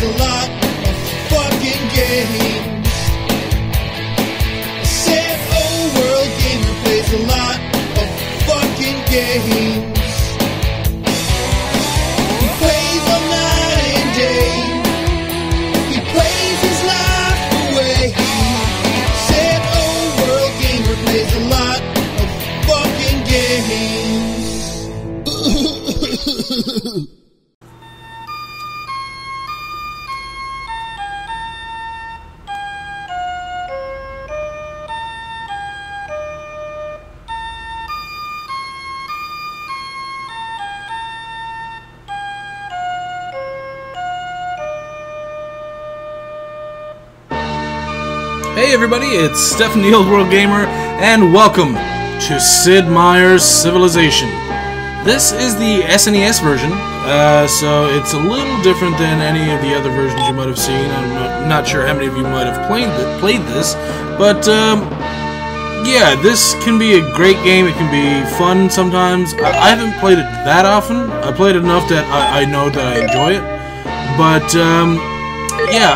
plays a lot of fucking games. I said, oh, World Gamer plays a lot of fucking games. He plays all night and day. He plays his life away. Said, oh, World Gamer plays a lot of fucking games. Hey everybody, it's Stephen the Old World Gamer, and welcome to Sid Meier's Civilization. This is the SNES version, so it's a little different than any of the other versions you might have seen. I'm not sure how many of you might have played this, but yeah, this can be a great game. It can be fun sometimes. I haven't played it that often. I played it enough that I know that I enjoy it, but yeah,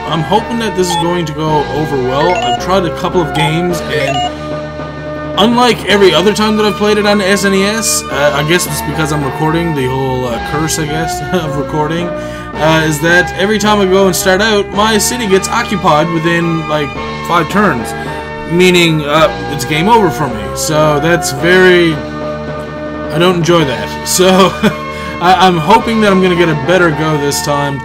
I'm hoping that this is going to go over well. I've tried a couple of games, and unlike every other time that I've played it on the SNES, I guess it's because I'm recording, the whole curse, I guess, of recording, is that every time I go and start out, my city gets occupied within, like, 5 turns, meaning it's game over for me. So that's very... I don't enjoy that. So I'm hoping that I'm going to get a better go this time,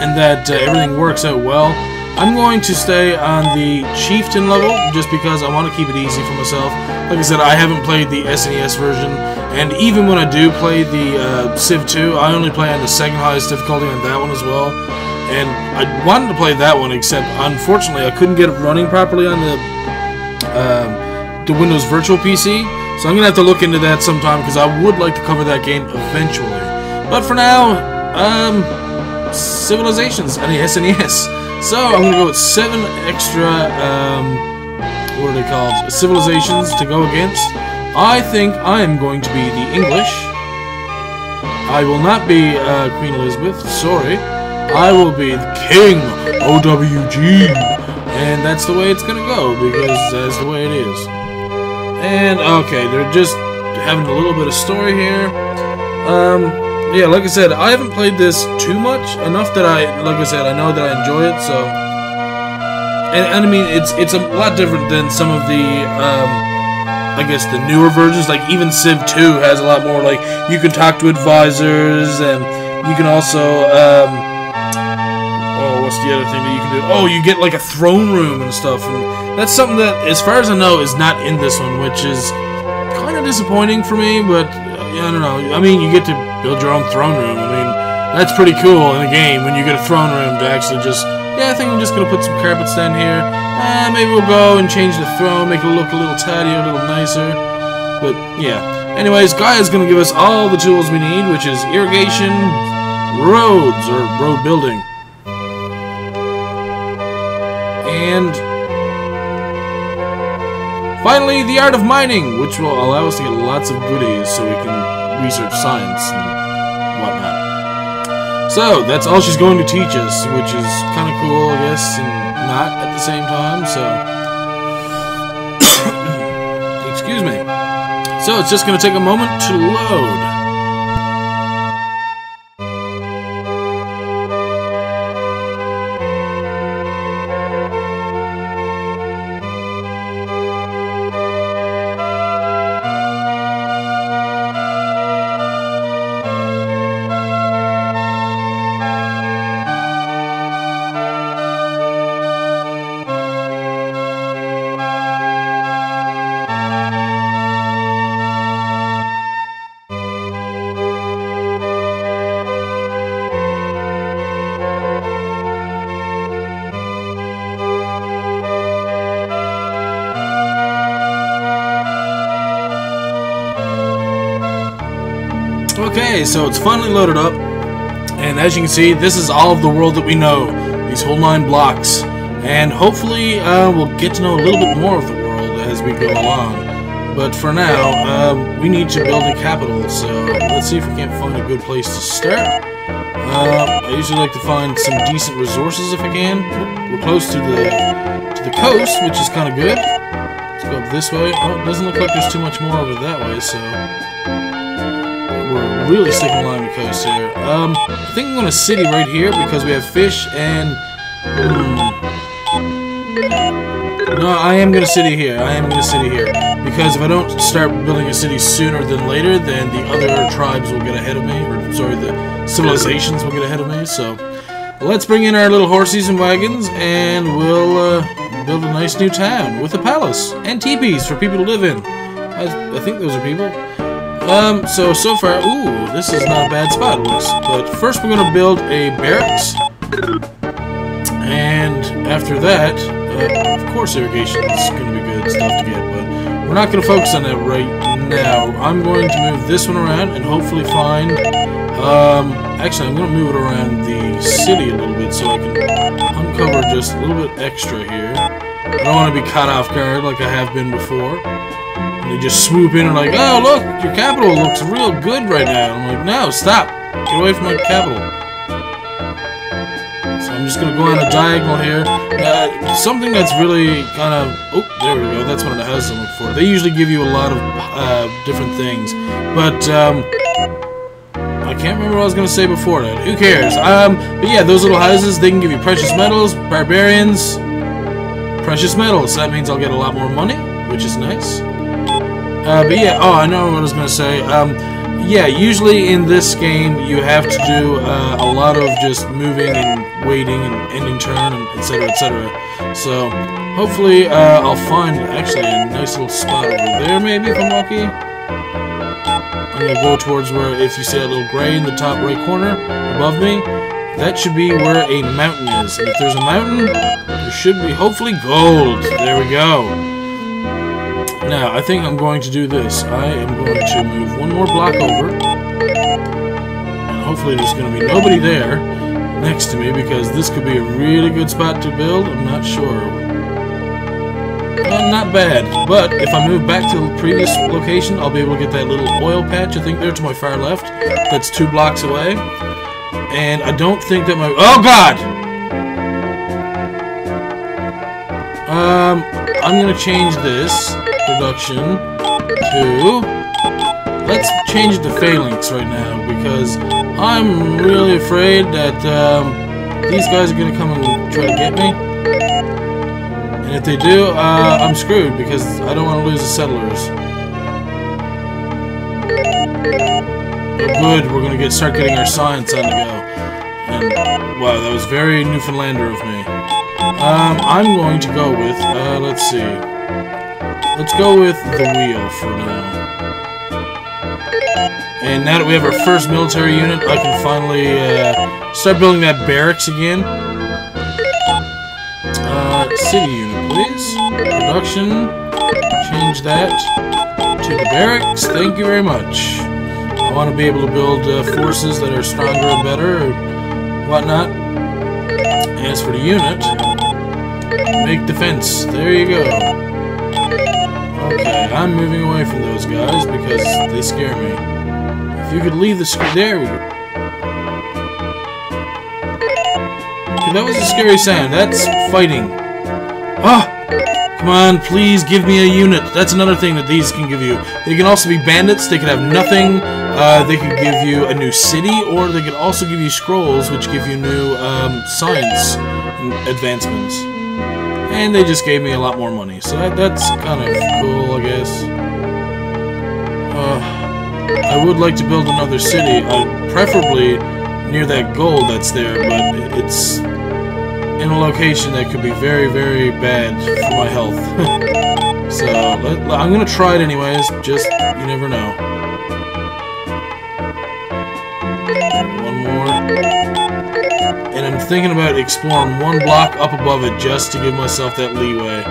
and that everything works out well. I'm going to stay on the Chieftain level, just because I want to keep it easy for myself. Like I said, I haven't played the SNES version, and even when I do play the Civ 2, I only play on the second highest difficulty on that one as well. And I wanted to play that one, except unfortunately I couldn't get it running properly on the Windows Virtual PC, so I'm going to have to look into that sometime, because I would like to cover that game eventually. But for now, Civilizations on the SNES. So I'm gonna go with 7 extra what are they called? Civilizations to go against. I think I am going to be the English. I will not be Queen Elizabeth, sorry. I will be the King OWG. And that's the way it's gonna go, because that's the way it is. And okay, they're just having a little bit of story here. Yeah, like I said, I haven't played this too much, enough that like I said, I know that I enjoy it, so... And I mean, it's a lot different than some of the, I guess, the newer versions. Like, even Civ 2 has a lot more, like, you can talk to advisors, and you can also, oh, what's the other thing that you can do? Oh, you get, like, a throne room and stuff, and that's something that, as far as I know, is not in this one, which is kind of disappointing for me, but... I don't know. I mean, you get to build your own throne room. I mean, that's pretty cool in a game when you get a throne room to actually just... Yeah, I think I'm just going to put some carpets down here. Maybe we'll go and change the throne, make it look a little tidier, a little nicer. But, yeah. Anyways, Gaia's going to give us all the tools we need, which is irrigation, roads, or road building. And... finally, the art of mining, which will allow us to get lots of goodies so we can research science and whatnot. So, that's all she's going to teach us, which is kind of cool, I guess, and not at the same time, so... Excuse me. So, it's just going to take a moment to load. Okay, so it's finally loaded up, and as you can see, this is all of the world that we know, these whole 9 blocks, and hopefully we'll get to know a little bit more of the world as we go along. But for now, we need to build a capital, so let's see if we can't find a good place to start. I usually like to find some decent resources if I can. We're close to the coast, which is kind of good. Let's go up this way. Oh, it doesn't look like there's too much more over that way, so we're really sticking along the coast here. I think I'm going to city right here because we have fish and... No, I am going to city here. I am going to city here. Because if I don't start building a city sooner than later, then the other tribes will get ahead of me. Or, sorry, the civilizations will get ahead of me. So, let's bring in our little horses and wagons, and we'll build a nice new town with a palace and teepees for people to live in. I think those are people. So far, ooh, this is not a bad spot, it looks. But first we're going to build a barracks. And after that, of course irrigation is going to be good stuff to get, but we're not going to focus on that right now. I'm going to move this one around and hopefully find... actually, I'm going to move it around the city a little bit so I can uncover just a little bit extra here. I don't want to be caught off guard like I have been before. And they just swoop in and like, oh, look, your capital looks real good right now. I'm like, no, stop. Get away from my capital. So I'm just going to go on a diagonal here. Something that's really kind of... Oh, there we go. That's one of the houses I'm looking for. They usually give you a lot of different things. But, I can't remember what I was going to say before that. Who cares? But yeah, those little houses, they can give you precious metals, barbarians, precious metals. So that means I'll get a lot more money, which is nice. But yeah, oh, I know what I was going to say. Yeah, usually in this game, you have to do a lot of just moving and waiting and ending turn, and etc., etc. So, hopefully, I'll find actually a nice little spot over there, maybe, if I'm lucky. I'm going to go towards where, if you see that little gray in the top right corner above me, that should be where a mountain is. And if there's a mountain, there should be, hopefully, gold. There we go. Now, I think I'm going to do this. I am going to move one more block over. And hopefully there's going to be nobody there next to me, because this could be a really good spot to build. I'm not sure. Not bad, but if I move back to the previous location, I'll be able to get that little oil patch, I think, there to my far left. That's 2 blocks away. And I don't think that my... Oh, God! I'm going to change this production to... Let's change it to phalanx right now, because I'm really afraid that these guys are going to come and try to get me. And if they do, I'm screwed, because I don't want to lose the settlers. Oh, good, we're going to start getting our science on the go. And, wow, that was very Newfoundlander of me. I'm going to go with, let's see. Let's go with the wheel for now. And now that we have our first military unit, I can finally start building that barracks again. City unit, please. Production. Change that to the barracks. Thank you very much. I want to be able to build forces that are stronger and better, or whatnot. As for the unit, make defense. There you go. Okay, I'm moving away from those guys because they scare me. If you could leave the screen. There we go. Okay, that was a scary sound. That's fighting. Ah! Come on, please give me a unit. That's another thing that these can give you. They can also be bandits. They could have nothing. They could give you a new city, or they could also give you scrolls, which give you new science advancements. And they just gave me a lot more money, so that's kind of cool, I guess. I would like to build another city, preferably near that gold that's there, but it's in a location that could be very, very bad for my health. So, I'm going to try it anyways, just, you never know. One more. And I'm thinking about exploring one block up above it just to give myself that leeway.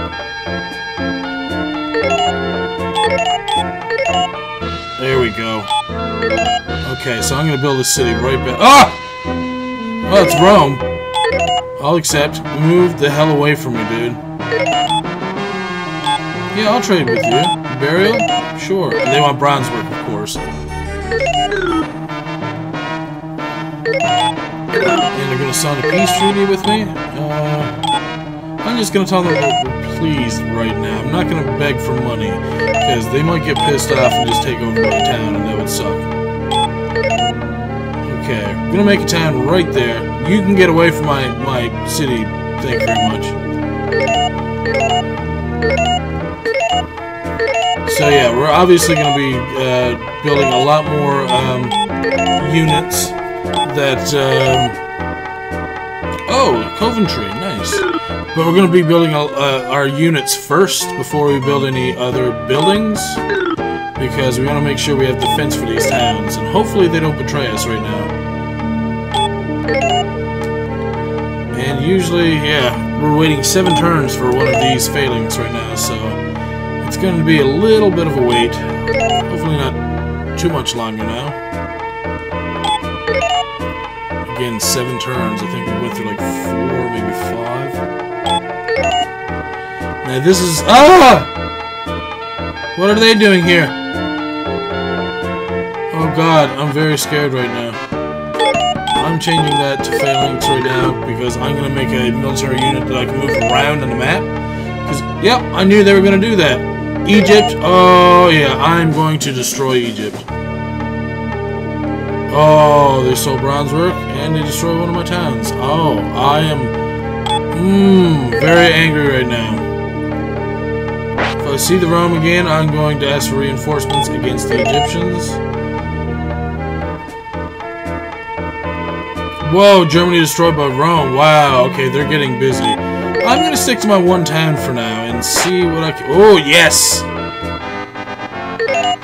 There we go. Okay, so I'm going to build a city right back. Ah! Well, it's Rome. I'll accept. Move the hell away from me, dude. Yeah, I'll trade with you. Burial? Sure. And they want bronze work, of course. And they're going to sign a peace treaty with me. I'm just going to tell them that we're pleased right now. I'm not going to beg for money, because they might get pissed off and just take over my town, and that would suck. Okay, I'm going to make a town right there. You can get away from my city. Thank you very much. So yeah, we're obviously going to be building a lot more units that... oh, Coventry, nice. But we're going to be building our units first before we build any other buildings, because we want to make sure we have defense for these towns, and hopefully they don't betray us right now. And usually, yeah, we're waiting 7 turns for one of these failings right now, so it's going to be a little bit of a wait. Hopefully not too much longer now. Again, 7 turns. I think we went through like 4, maybe 5. Now this is... ah! What are they doing here? Oh god, I'm very scared right now. I'm changing that to phalanx right now because I'm going to make a military unit that I can move around on the map. Because, yep, I knew they were going to do that. Egypt, oh yeah, I'm going to destroy Egypt. Oh, they stole bronze work and they destroyed one of my towns. Oh, I am very angry right now. If I see the Rome again, I'm going to ask for reinforcements against the Egyptians. Whoa, Germany destroyed by Rome. Wow, okay, they're getting busy. I'm going to stick to my one town for now and see what I can... oh, yes!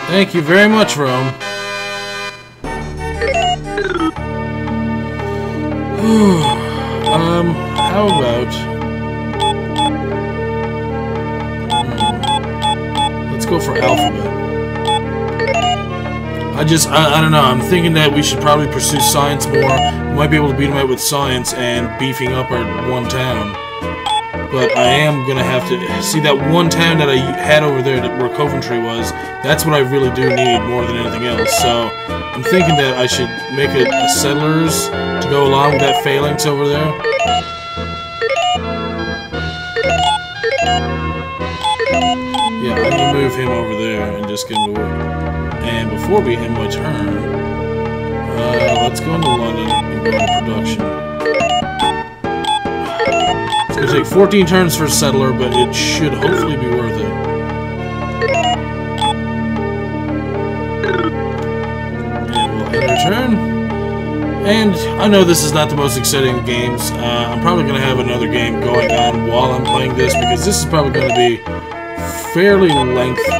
Thank you very much, Rome. How about... let's go for Alphabet. I don't know, I'm thinking that we should probably pursue science more. We might be able to beat them out with science and beefing up our one town. But I am going to have to... see that one town that I had over there where Coventry was, that's what I really do need more than anything else. So I'm thinking that I should make a settlers to go along with that phalanx over there. Yeah, I'm going to move him over there and just get him away. And before we end my turn, let's go into London and go into production. It's going to take 14 turns for a settler, but it should hopefully be worth it. And we'll end our turn. And I know this is not the most exciting of games. I'm probably going to have another game going on while I'm playing this, because this is probably going to be fairly lengthy,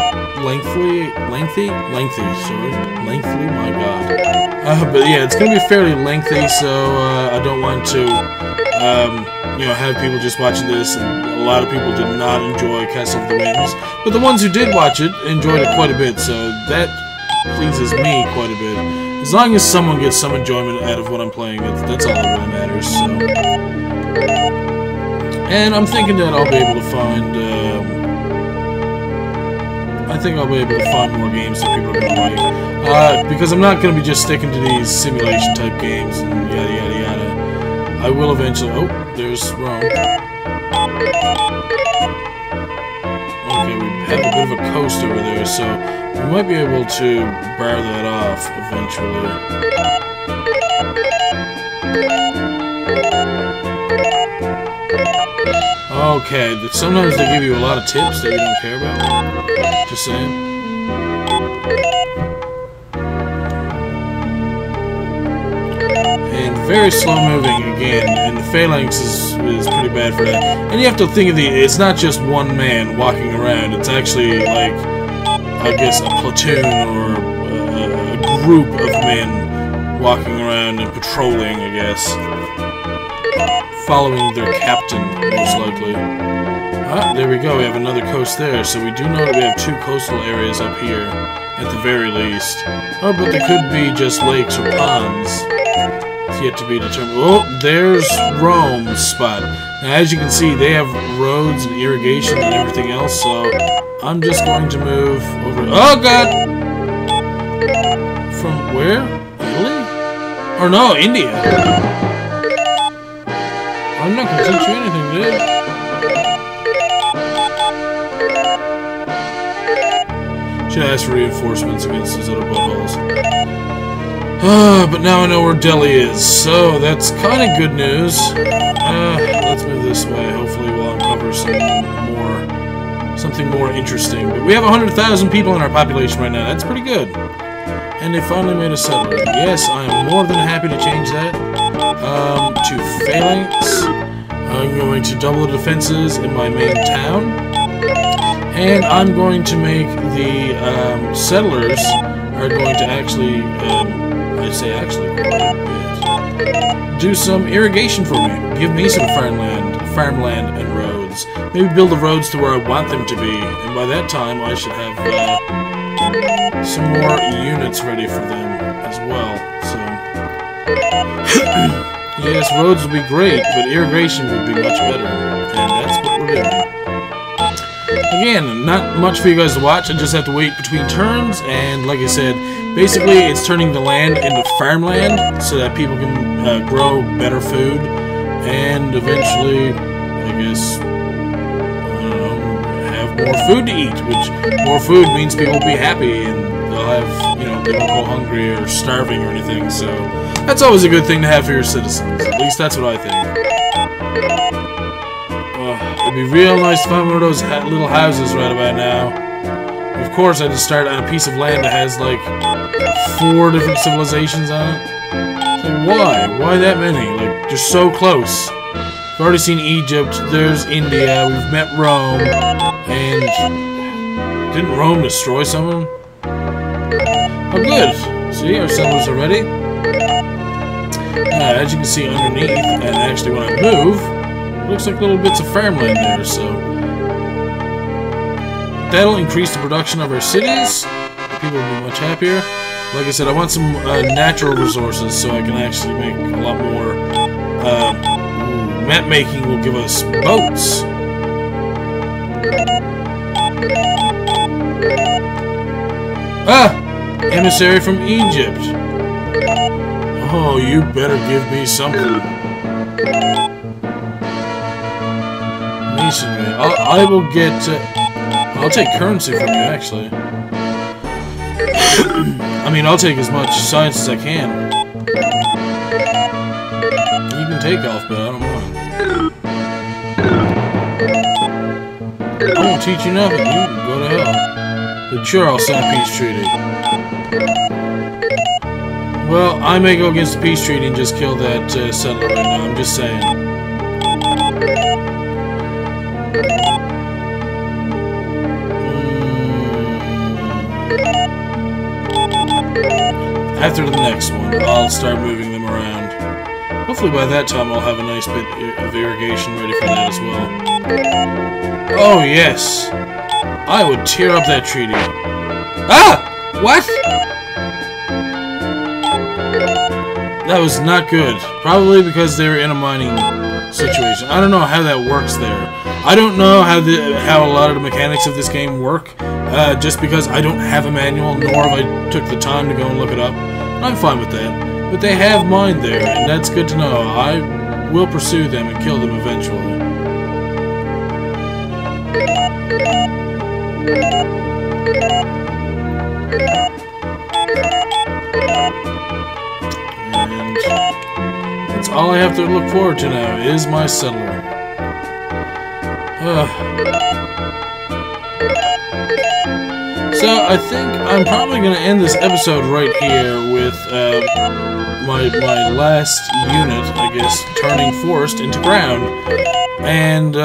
my god. But yeah, it's going to be fairly lengthy, so I don't want to, you know, have people just watching this, and a lot of people did not enjoy Castle of the Winds. But the ones who did watch it enjoyed it quite a bit, so that pleases me quite a bit. As long as someone gets some enjoyment out of what I'm playing, that's all that really matters, so... And I'm thinking that I'll be able to find, I think I'll be able to find more games that people are going to like. Because I'm not going to be just sticking to these simulation-type games and yada yada yada. I will eventually... oh, there's Rome. Okay, we have a bit of a coast over there, so we might be able to bar that off eventually. Okay, sometimes they give you a lot of tips that you don't care about. Just saying. And very slow moving again, and the phalanx is pretty bad for that. And you have to think of it's not just one man walking around, it's actually like, I guess, a platoon or a group of men walking around and patrolling, I guess. Following their captain, most likely. Ah, there we go, we have another coast there, so we do know that we have 2 coastal areas up here, at the very least. Oh, but they could be just lakes or ponds. It's yet to be determined. Oh, there's Rome's spot. Now, as you can see, they have roads and irrigation and everything else, so I'm just going to move over... oh, God! From where? Italy? Or no, India. I'm not gonna teach you anything, dude. Should ask for reinforcements against those other buttholes. But now I know where Delhi is, so that's kind of good news. Let's move this way. Hopefully we'll uncover something more interesting. But we have 100,000 people in our population right now. That's pretty good. And they finally made a settler. Yes, I am more than happy to change that to phalanx. I'm going to double the defenses in my main town. And I'm going to make the settlers are going to actually, do some irrigation for me. Give me some farmland and roads. Maybe build the roads to where I want them to be. And by that time, I should have some more units ready for them as well. So, yes, roads would be great, but irrigation would be much better. And that's what we're doing. Again, not much for you guys to watch. I just have to wait between turns, and like I said, basically it's turning the land into farmland so that people can grow better food, and eventually, I guess, have more food to eat, which more food means people will be happy, and they'll have, they won't go hungry or starving or anything, so that's always a good thing to have for your citizens. At least that's what I think. It'd be real nice to find one of those little houses right about now. Of course, I just start on a piece of land that has like 4 different civilizations on it. So why? Why that many? Like, they're so close. We've already seen Egypt, there's India, we've met Rome, and didn't Rome destroy someone? Oh good. See, our settlers are ready. As you can see underneath, and actually when I move, it looks like little bits of farmland there, so that'll increase the production of our cities. People will be much happier. Like I said, I want some natural resources so I can actually make a lot more. Map making will give us boats. Emissary from Egypt. Oh, you better give me something. Masonry. I will get. I'll take currency from you, actually. I mean, I'll take as much science as I can. You can take alphabet, I don't mind. I won't teach you nothing. You can go to hell. But sure, I'll sign a peace treaty. Well, I may go against the peace treaty and just kill that settler right now. I'm just saying. After the next one, I'll start moving them around. Hopefully by that time I'll have a nice bit of irrigation ready for that as well. Oh yes! I would tear up that treaty. Ah! What? That was not good. Probably because they were in a mining situation. I don't know how that works there. I don't know how a lot of the mechanics of this game work. Just because I don't have a manual, nor have I took the time to go and look it up. I'm fine with that. But they have mine there, and that's good to know. I will pursue them and kill them eventually. And that's all I have to look forward to now, is my settler. So I think I'm probably going to end this episode right here with my last unit, I guess, turning forest into ground. And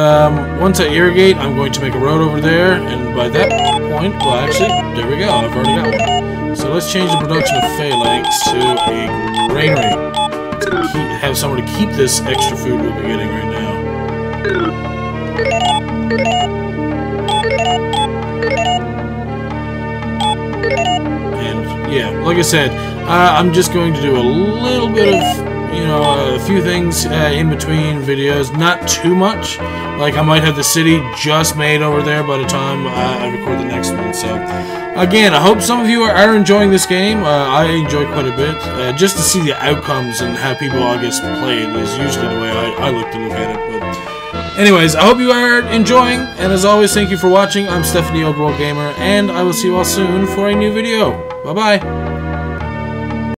once I irrigate, I'm going to make a road over there, and by that point, well actually, there we go, I've already got one. So let's change the production of phalanx to a granary, to have somewhere to keep this extra food we'll be getting right now. Yeah, like I said, I'm just going to do a little bit of you know, a few things in between videos, not too much. Like, I might have the city just made over there by the time I record the next one. So, again, I hope some of you are enjoying this game. I enjoy quite a bit. Just to see the outcomes and how people, I guess, play it is usually the way I like to look at it. But anyways, I hope you are enjoying, and as always, thank you for watching. I'm Stephanie, Old World Gamer, and I will see you all soon for a new video. Bye-bye.